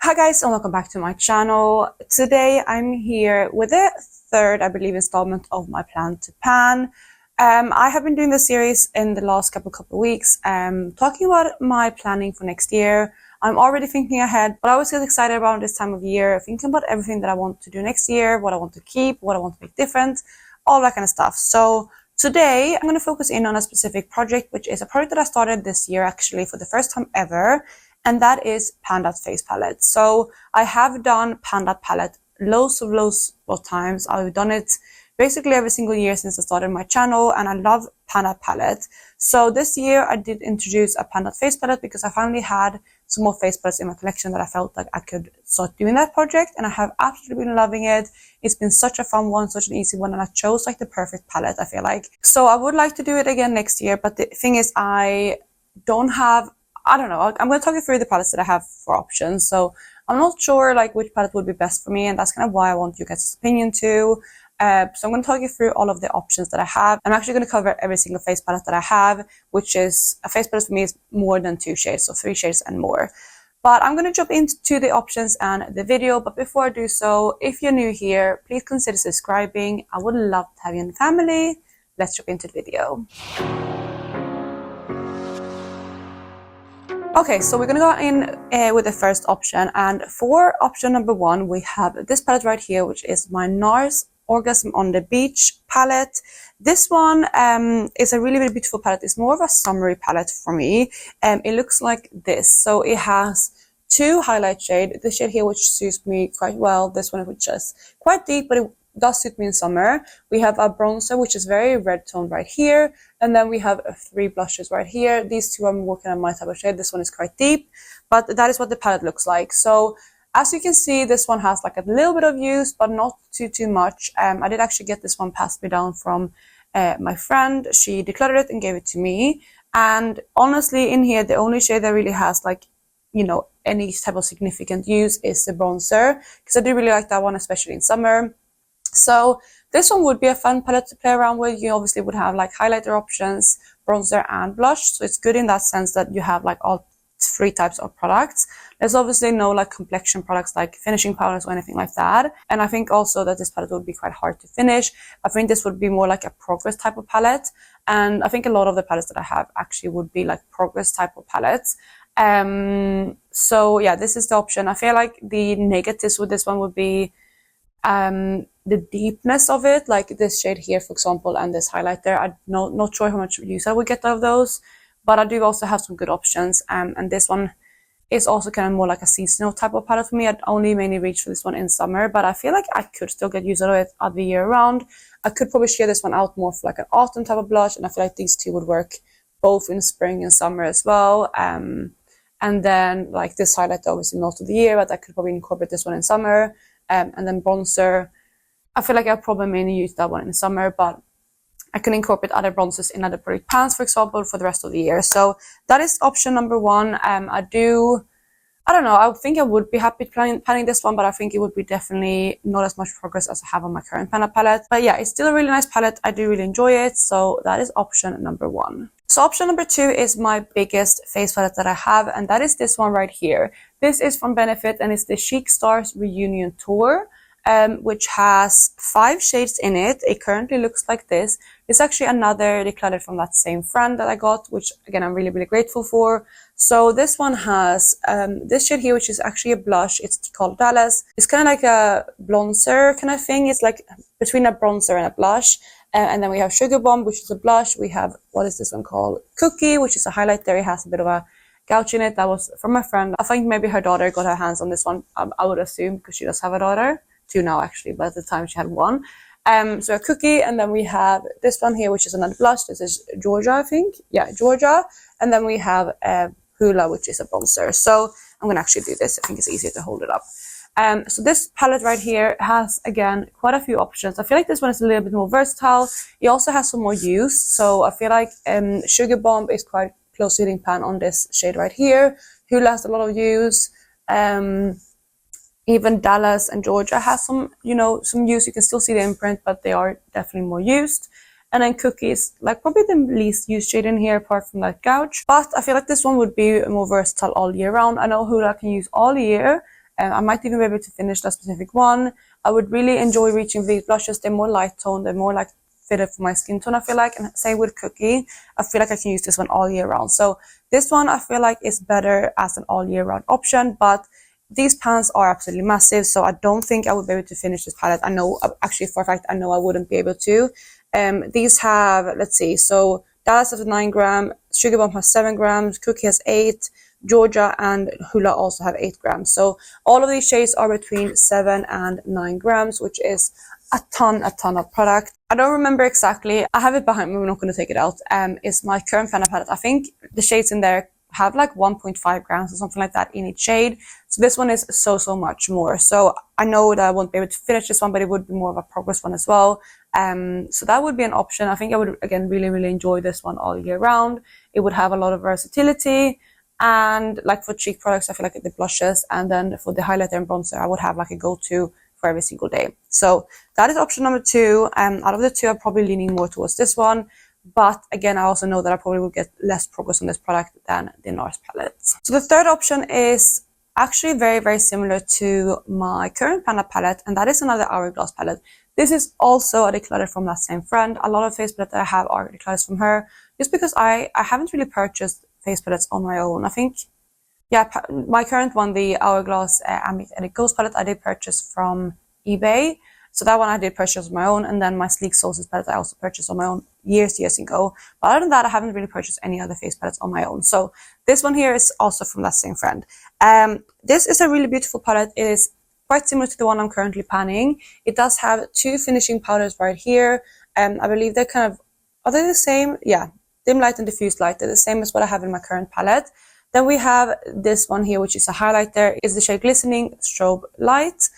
Hi guys, and welcome back to my channel. Today I'm here with the third, I believe, installment of my plan to pan. I have been doing this series in the last couple of weeks, talking about my planning for next year. I'm already thinking ahead, but I always get excited around this time of year, thinking about everything that I want to do next year, what I want to keep, what I want to make different, all that kind of stuff. So today I'm going to focus in on a specific project, which is a project that I started this year actually for the first time ever. And that is Pandat face palette. So I have done Pandat palette loads of times. I've done it basically every single year since I started my channel, and I love Pandat palette. So this year I did introduce a Pandat face palette because I finally had some more face palettes in my collection that I felt like I could start doing that project, and I have absolutely been loving it. It's been such a fun one, such an easy one, and I chose like the perfect palette, I feel like. So I would like to do it again next year, but the thing is I don't know, I'm going to talk you through the palettes that I have for options. So I'm not sure like which palette would be best for me, and that's kind of why I want you guys' opinion too. So I'm going to talk you through all of the options that I have. I'm actually going to cover every single face palette that I have, which is a face palette for me is more than 2 shades, so 3 shades and more. But I'm going to jump into the options and the video. But before I do so, if you're new here, please consider subscribing. I would love to have you in the family. Let's jump into the video. Okay, so we're gonna go in with the first option, and for option number 1, we have this palette right here, which is my Nars Orgasm on the Beach palette. This one is a really beautiful palette. It's more of a summery palette for me. It looks like this. So it has 2 highlight shades. This shade here, which suits me quite well. This one, which is quite deep, but it does suit me in summer. We have a bronzer, which is very red toned right here, and then we have 3 blushes right here. These 2 are more kind of my type of shade. This one is quite deep, but that is what the palette looks like. So as you can see, this one has like a little bit of use, but not too much. I did actually get this one passed me down from my friend. She decluttered it and gave it to me, and honestly in here the only shade that really has like, you know, any type of significant use is the bronzer, because I do really like that one, especially in summer. So this one would be a fun palette to play around with. You obviously would have like highlighter options, bronzer and blush. So it's good in that sense that you have like all 3 types of products. There's obviously no like complexion products like finishing powders or anything like that. And I think also that this palette would be quite hard to finish. I think this would be more like a progress type of palette. And I think a lot of the palettes that I have actually would be like progress type of palettes. So yeah, this is the option. I feel like the negatives with this one would be the deepness of it, like this shade here, for example, and this highlighter. I'm not sure how much use I would get out of those, but I do also have some good options. And this one is also kind of more like a seasonal type of palette for me. I'd only mainly reach for this one in summer, but I feel like I could still get use out of it other year round. I could probably share this one out more for like an autumn type of blush, and I feel like these 2 would work both in spring and summer as well. And then like this highlighter obviously most of the year, but I could probably incorporate this one in summer. And then bronzer, I feel like I'll probably mainly use that one in the summer, but I can incorporate other bronzers in other product pans, for example, for the rest of the year. So that is option number 1. I don't know, I think I would be happy panning this one, but I think it would be definitely not as much progress as I have on my current Pandat palette. But yeah, it's still a really nice palette. I do really enjoy it. So that is option number 1. So option number 2 is my biggest face palette that I have, and that is this one right here. This is from Benefit, and it's the Chic Stars Reunion Tour, which has 5 shades in it. It currently looks like this. It's actually another decluttered from that same friend that I got, which again I'm really grateful for. So this one has this shade here, which is actually a blush. It's called Dallas. It's kind of like a bronzer kind of thing. It's like between a bronzer and a blush. And then we have Sugar Bomb, which is a blush. We have, what is this one called? Cookie, which is a highlighter. It has a bit of a gouge in it. That was from my friend. I think maybe her daughter got her hands on this one. I would assume, because she does have a daughter. 2 now actually, but at the time she had 1. So a Cookie, and then we have this one here, which is another blush. This is Georgia, I think. Yeah, Georgia. And then we have Hula, which is a bronzer. So I'm gonna actually do this. I think it's easier to hold it up. So this palette right here has, again, quite a few options. I feel like this one is a little bit more versatile. It also has some more use. So I feel like Sugar Bomb is quite close hitting pan on this shade right here. Hula has a lot of use. Even Dallas and Georgia has some, you know, some use. You can still see the imprint, but they are definitely more used. And then Cookie is like probably the least used shade in here apart from that gouge. But I feel like this one would be more versatile all year round. I know Hula can use all year. I might even be able to finish that specific one. I would really enjoy reaching these blushes. They're more light tone, they're more like fitted for my skin tone, I feel like. And same with Cookie, I feel like I can use this one all year round. So this one I feel like is better as an all year round option, but these pans are absolutely massive, so I don't think I would be able to finish this palette. I know, actually for a fact, I know I wouldn't be able to. These have, let's see, so Dallas has 9 grams, Sugar Bomb has 7 grams, Cookie has 8, Georgia and Hula also have 8 grams. So all of these shades are between 7 and 9 grams, which is a ton of product. I don't remember exactly. I have it behind me. We're not going to take it out. It's my current Fenna palette. I think the shades in there have like 1.5 grams or something like that in each shade. So this one is so much more. So I know that I won't be able to finish this one, but it would be more of a progress one as well. So that would be an option. I think I would, again, really enjoy this one all year round. It would have a lot of versatility. And like for cheek products, I feel like the blushes, and then for the highlighter and bronzer, I would have like a go-to for every single day. So that is option number 2. Out of the 2, I'm probably leaning more towards this one. But again, I also know that I probably will get less progress on this product than the Nars palette. So the third option is actually very similar to my current Panda palette, and that is another Hourglass palette. This is also a declutter from that same friend. A lot of face palettes that I have are declutters from her, just because I haven't really purchased face palettes on my own. I think, yeah, my current one, the Hourglass Ambient Edit Ghost palette, I did purchase from eBay. So that one I did purchase on my own, and then my Sleek Sources palette I also purchased on my own years ago. But other than that, I haven't really purchased any other face palettes on my own. So this one here is also from that same friend. This is a really beautiful palette. It is quite similar to the one I'm currently panning. It does have 2 finishing powders right here. I believe they're kind of, are they the same? Yeah, dim light and diffuse light. They're the same as what I have in my current palette. Then we have this one here, which is a highlighter. It's the shade Glistening Strobe Light.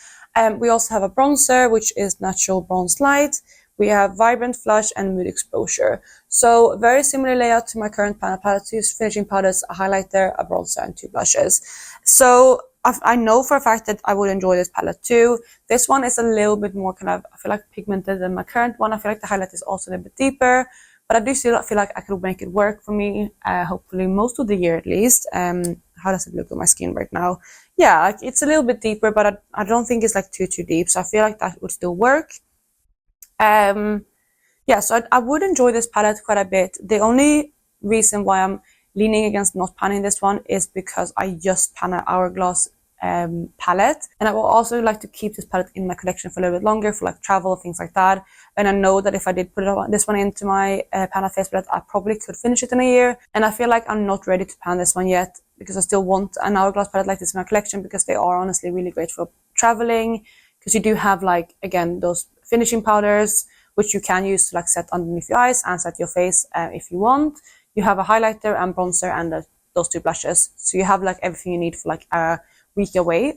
We also have a bronzer, which is Natural Bronze Light. We have Vibrant Flush and Mood Exposure. So very similar layout to my current Panda palette. 2 finishing powders, a highlighter, a bronzer, and 2 blushes. So I know for a fact that I would enjoy this palette too. This one is a little bit more kind of, I feel like, pigmented than my current one. I feel like the highlight is also a little bit deeper. But I do still feel like I could make it work for me, hopefully most of the year at least. How does it look on my skin right now? Yeah, like it's a little bit deeper, but I don't think it's like too deep. So I feel like that would still work. Yeah, so I would enjoy this palette quite a bit. The only reason why I'm leaning against not panning this one is because I just pan an Hourglass palette, and I will also like to keep this palette in my collection for a little bit longer for like travel, things like that. And I know that if I did put this one into my Panda face palette, I probably could finish it in a year. And I feel like I'm not ready to pan this one yet, because I still want an Hourglass palette like this in my collection, because they are honestly really great for traveling, because you do have, like, again, those finishing powders, which you can use to like set underneath your eyes and set your face if you want. You have a highlighter and bronzer and those 2 blushes. So you have like everything you need for like a week away.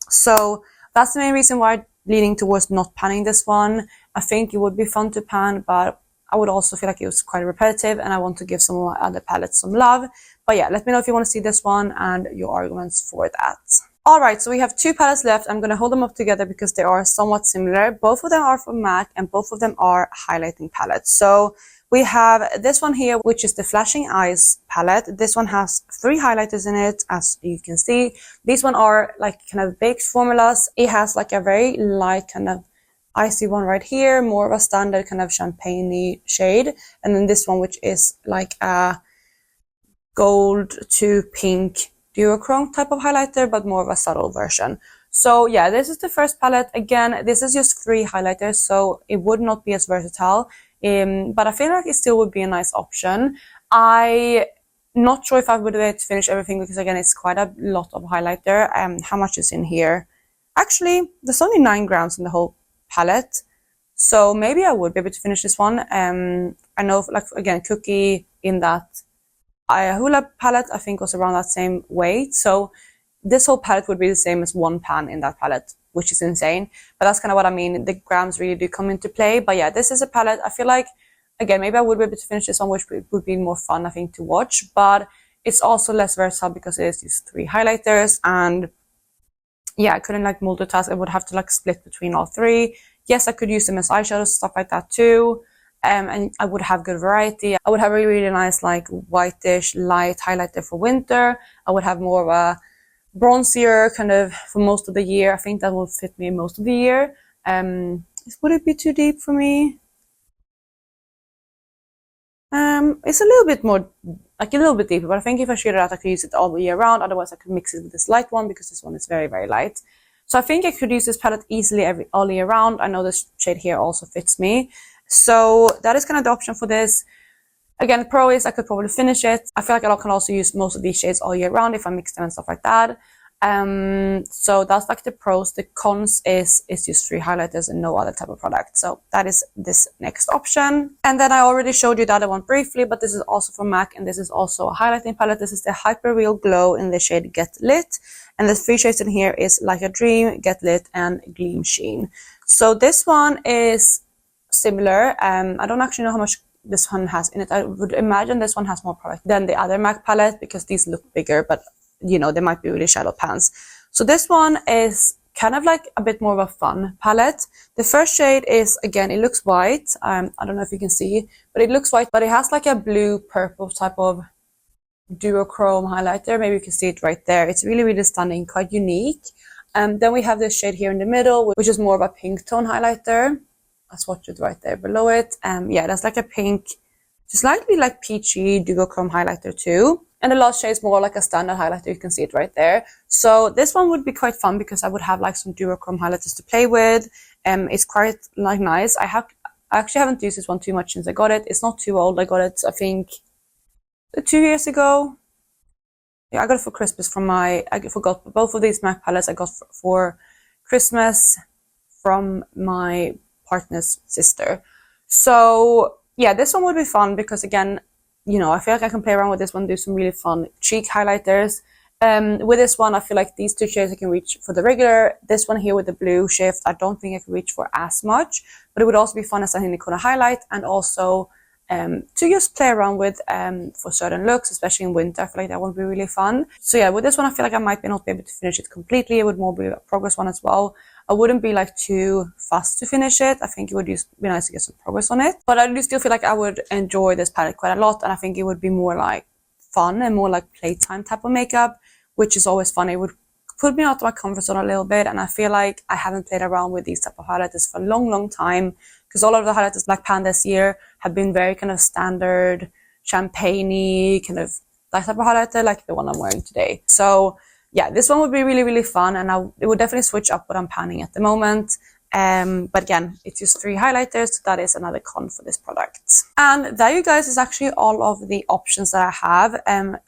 So that's the main reason why I'm leaning towards not panning this one. I think it would be fun to pan, but I would also feel like it was quite repetitive, and I want to give some of my other palettes some love. But yeah, let me know if you want to see this one and your arguments for that. Alright, so we have 2 palettes left. I'm going to hold them up together because they are somewhat similar. Both of them are from MAC, and both of them are highlighting palettes. So we have this one here, which is the Flashing Eyes palette. This one has 3 highlighters in it, as you can see. These one are like kind of baked formulas. It has like a very light kind of icy one right here, more of a standard kind of champagne-y shade. And then this one, which is like a gold to pink duochrome type of highlighter, but more of a subtle version. So yeah, this is the first palette. Again, this is just 3 highlighters, so it would not be as versatile. But I feel like it still would be a nice option. I'm not sure if I would be able to finish everything, because again, it's quite a lot of highlighter. How much is in here? Actually, there's only 9 grams in the whole palette, so maybe I would be able to finish this one. I know, like, again, Cookie in that Hula palette, I think, was around that same weight. So this whole palette would be the same as 1 pan in that palette, which is insane. But that's kind of what I mean. The grams really do come into play. But yeah, this is a palette. I feel like, again, maybe I would be able to finish this one, which would be more fun, I think, to watch. But it's also less versatile because it is these 3 highlighters. And yeah, I couldn't like multitask. I would have to like split between all 3. Yes, I could use them as eyeshadows, stuff like that too. And I would have good variety. I would have a really nice like whitish light highlighter for winter. I would have more of a bronzier kind of for most of the year. I think that will fit me most of the year. Would it be too deep for me? It's a little bit more, like a little bit deeper, but I think if I shade it out, I could use it all the year round. Otherwise, I could mix it with this light one because this one is very, very light. So I think I could use this palette easily all year round. I know this shade here also fits me. So that is kind of the option for this. Again, the pro is I could probably finish it. I feel like I can also use most of these shades all year round if I mix them and stuff like that. So that's like the pros. The cons is just 3 highlighters and no other type of product. So that is this next option. And then I already showed you the other one briefly, but this is also from MAC and this is also a highlighting palette. This is the Hyper Real Glow in the shade Get Lit. And the 3 shades in here is Like a Dream, Get Lit, and Gleam Sheen. So this one is similar. I don't actually know how much this one has in it. I would imagine this one has more product than the other MAC palette because these look bigger, but you know, they might be really shallow pans. So this one is kind of like a bit more of a fun palette. The first shade is, again, it looks white. I don't know if you can see, but it looks white, but it has like a blue purple type of duochrome highlighter. Maybe you can see it right there. It's really, really stunning, quite unique. Then we have this shade here in the middle, which is more of a pink tone highlighter. I'll swatch it right there below it. Yeah, that's like a pink, slightly like peachy duochrome highlighter too. And the last shade is more like a standard highlighter. You can see it right there. So this one would be quite fun because I would have like some duochrome highlighters to play with. It's quite like nice. I actually haven't used this one too much since I got it. It's not too old. I got it, I think, 2 years ago. Yeah, I got it for Christmas I forgot both of these MAC palettes I got for Christmas from my partner's sister. So yeah, this one would be fun because, again, you know, I feel like I can play around with this one, do some really fun cheek highlighters. With this one, I feel like these 2 shades I can reach for the regular. This one here with the blue shift, I don't think I can reach for as much, but it would also be fun as a in the corner highlight and also to just play around with for certain looks, especially in winter. I feel like that would be really fun. So yeah, with this one, I feel like I might not be able to finish it completely. It would more be a progress one as well. I wouldn't be like too fast to finish it. I think it would just be nice to get some progress on it. But I do still feel like I would enjoy this palette quite a lot. And I think it would be more like fun and more like playtime type of makeup, which is always fun. It would put me out of my comfort zone a little bit. And I feel like I haven't played around with these type of highlighters for a long, long time. Because all of the highlighters like Pan this year have been very kind of standard, champagne-y, kind of that type of highlighter, like the one I'm wearing today. So yeah, this one would be really, really fun, and it would definitely switch up what I'm panning at the moment. But again, it's just 3 highlighters, so that is another con for this product. And there, you guys, is actually all of the options that I have.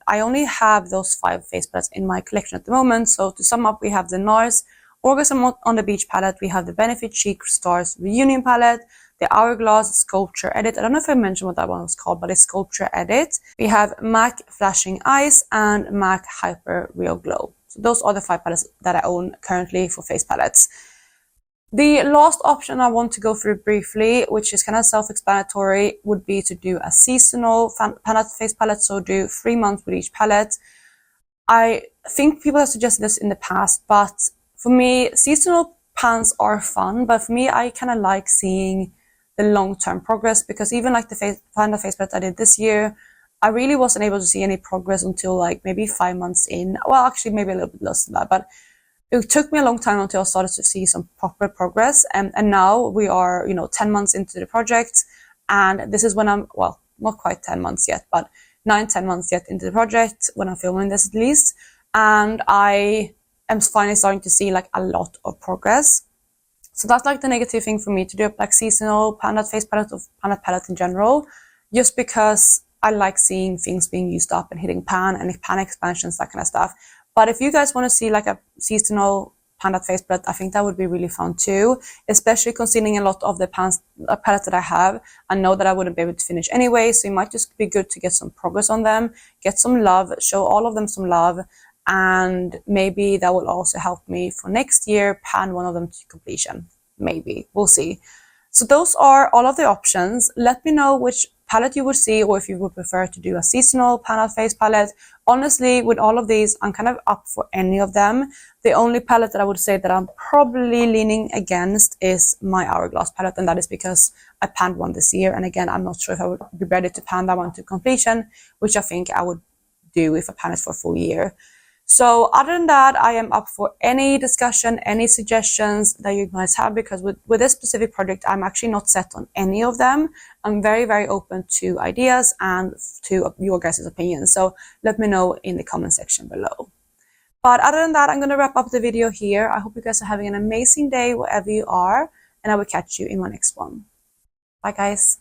I only have those 5 face palettes in my collection at the moment. So to sum up, we have the Nars Orgasm on the Beach palette, we have the Benefit Chic Stars Reunion palette, the Hourglass Sculpture Edit. I don't know if I mentioned what that one was called, but it's Sculpture Edit. We have MAC Flashing Eyes and MAC Hyper Real Glow. So those are the 5 palettes that I own currently for face palettes. The last option I want to go through briefly, which is kind of self-explanatory, would be to do a seasonal face palette, so do 3 months with each palette. I think people have suggested this in the past, but for me, seasonal pans are fun, but for me, I kind of like seeing the long-term progress, because even like the Panda face palette I did this year, I really wasn't able to see any progress until like maybe 5 months in. Well, actually, maybe a little bit less than that, but it took me a long time until I started to see some proper progress. And now we are, 10 months into the project, and this is when I'm, well, not quite 10 months yet, but 9-10 months yet into the project when I'm filming this at least. And I am finally starting to see like a lot of progress. So that's like the negative thing for me to do like seasonal Panda face palette or Panda palette in general, just because I like seeing things being used up and hitting pan and pan expansions, that kind of stuff. But if you guys want to see like a seasonal Panda face palette, I think that would be really fun too, especially considering a lot of the palettes that I have, I know that I wouldn't be able to finish anyway, so it might just be good to get some progress on them, get some love, show all of them some love, and maybe that will also help me for next year pan one of them to completion. Maybe. We'll see. So those are all of the options. Let me know which palette you would see, or if you would prefer to do a seasonal Panda face palette. Honestly, with all of these, I'm kind of up for any of them. The only palette that I would say that I'm probably leaning against is my Hourglass palette, and that is because I panned one this year, and again, I'm not sure if I would be ready to pan that one to completion, which I think I would do if I pan it for a full year. So other than that, I am up for any discussion, any suggestions that you guys have, because with this specific project, I'm actually not set on any of them. I'm very, very open to ideas and to your guys' opinions. So let me know in the comment section below. But other than that, I'm going to wrap up the video here. I hope you guys are having an amazing day wherever you are, and I will catch you in my next one. Bye, guys.